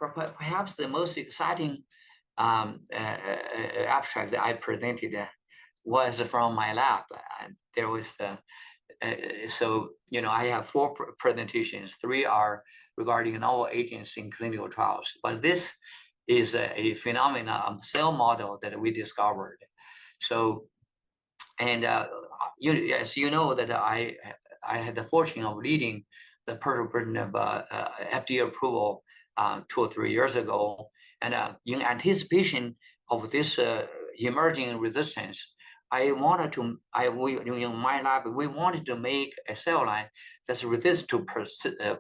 perhaps the most exciting abstract that I presented was from my lab. There was so I have 4 presentations. 3 are regarding novel agents in clinical trials, but this is a phenomenon, a cell model that we discovered. So, and as you know, that I had the fortune of leading the pirtobrutinib FDA approval 2 or 3 years ago, and in anticipation of this emerging resistance, in my lab, we wanted to make a cell line that's resistant to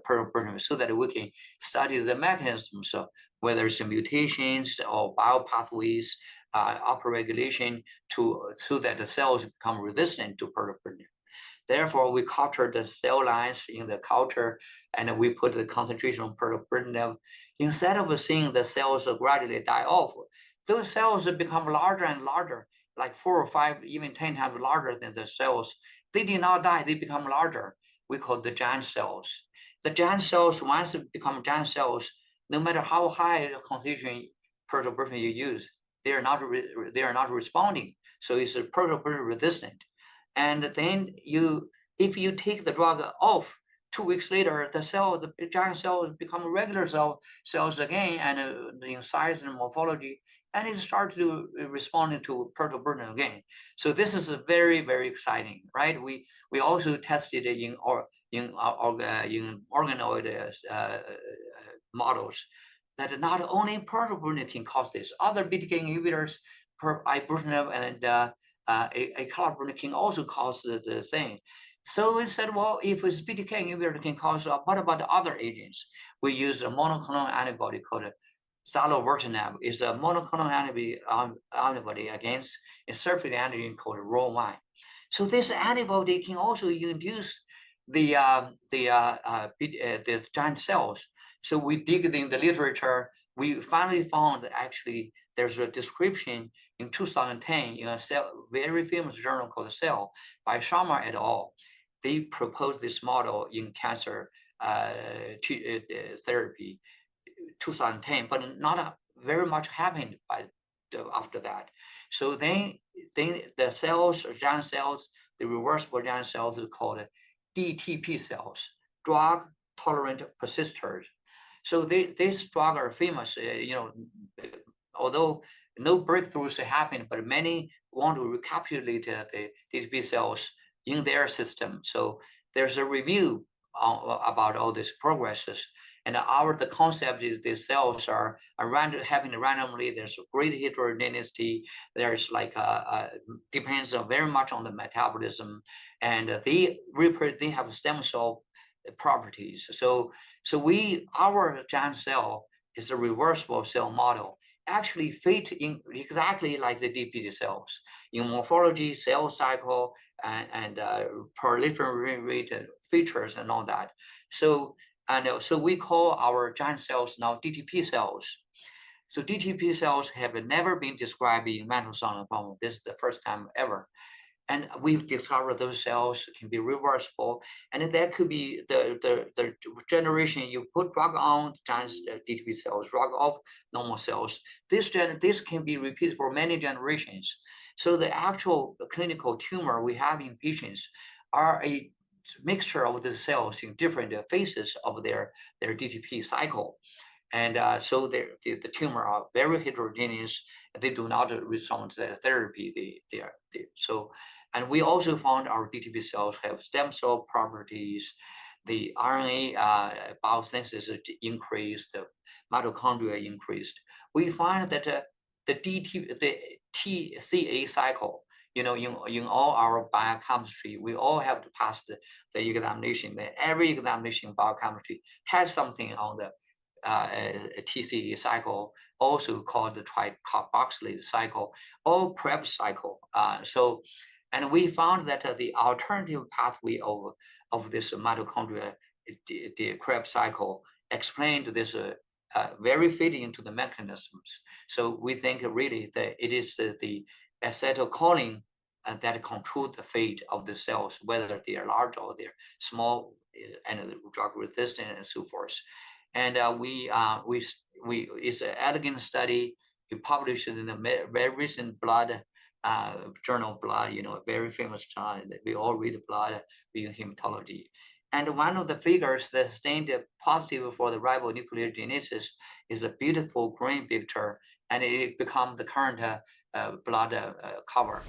pirtobrutinib, so that we can study the mechanisms of whether it's mutations or biopathways, upregulation, so that the cells become resistant to pirtobrutinib. Therefore, we cultured the cell lines in the culture, and we put the concentration on pirtobrutinib. Instead of seeing the cells gradually die off, those cells become larger and larger, like 4 or 5, even 10 times larger than the cells. They did not die, they become larger. We call the giant cells. The giant cells, once they become giant cells, no matter how high the concentration pirtobrutinib you use, they are not responding. So it's pirtobrutinib resistant. And then if you take the drug off, 2 weeks later, the giant cells become regular cells again, and in size and morphology, and it starts to respond to pirtobrutinib again. So this is very, very exciting, right? We also tested it in organoid models that not only pirtobrutinib can cause this, other BTK inhibitors, ibrutinib and acalabrutinib can also cause the thing. So we said, well, if it's BTK inhibitor can cause, what about the other agents? We use a monoclonal antibody called zilovertinib. It's a monoclonal antibody against a surface antigen called Ro1. So this antibody can also induce the giant cells. So we dig in the literature. We finally found that actually there's a description in 2010 in a very famous journal called Cell by Sharma et al. They proposed this model in cancer therapy 2010, but not very much happened after that. So then the cells, giant cells, the reversible giant cells is called DTP cells, drug-tolerant persisters. So these drugs are famous, although no breakthroughs happen, but many want to recapitulate the DTP cells in their system. So there's a review about all these progresses. And the concept is the cells are happening randomly. There's a great heterogeneity. There's depends very much on the metabolism, and they have stem cell properties. So our giant cell is a reversible cell model, actually fit in exactly like the DPT cells in morphology, cell cycle, and proliferation rate features and all that. So we call our giant cells now DTP cells. So DTP cells have never been described in mantle cell lymphoma. This is the first time ever. And we've discovered those cells can be reversible, and that could be the generation you put drug on giant DTP cells, drug off normal cells. This can be repeated for many generations. So the actual clinical tumor we have in patients are a mixture of the cells in different phases of their DTP cycle. And so the tumor are very heterogeneous. They do not respond to the therapy. And we also found our DTP cells have stem cell properties. The RNA biosynthesis increased, the mitochondria increased. We find that the TCA cycle, in all our biochemistry, we all have to pass the examination. Every examination in biochemistry has something on the TCA cycle, also called the tricarboxylate cycle or Krebs cycle. And we found that the alternative pathway of this mitochondria, the Krebs cycle, explained this very fitting into the mechanisms. So we think really that it is the acetylcholine that control the fate of the cells, whether they are large or they're small and drug resistant and so forth. And it's an elegant study. We published it in a very recent blood journal, Blood, a very famous journal. We all read blood in hematology. And one of the figures that stained positive for the ribonucleogenesis is a beautiful green picture, and it become the current blood cover.